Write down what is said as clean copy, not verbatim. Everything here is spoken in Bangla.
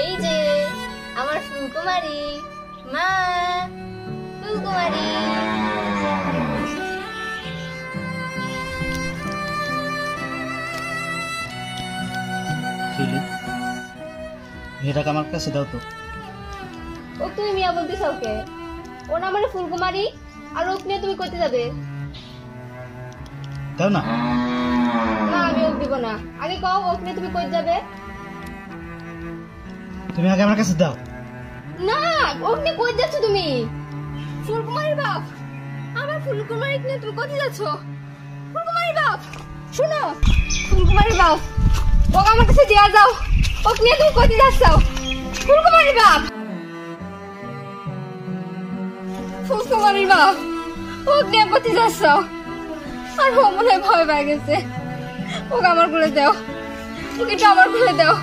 এই যে আমার ফুলকুমারী মা, ফুলকুমারী। মেয়েটাকে আমার কাছে দাও তো। ও তুমি মিয়া বলতেছ ওকে? ও না মানে ফুলকুমারী, আর ওক নিয়ে তুমি করতে যাবে? দাও না। না আমি ওক দিব না। আগে কও ওক নিয়ে তুমি কই যাবে? তুমি আগে আমার কাছে দাও। না ওক নিয়ে কই যাচ্ছ তুমি? ফুলকুমারীর বাপ, আমার ফুলকুমারী নিয়ে তুমি কোথায় যাচ্ছ? ফুলকুমারীর বাপ শুনো, ফুলকুমারীর বাপ ওক আমার কাছে দেয়া যাও। ওক নিয়ে তুমি কোথায় যাচ্ছ? ফুলকুমারীর বাপ, ফুলকুমারীর বাপ ওক নিয়ে কোথায় যাচ্ছ? আর ও মনে হয় ভয় পেয়ে গেছে। ওকে আমার করে দাও, ওকে একটু আমার করে দাও।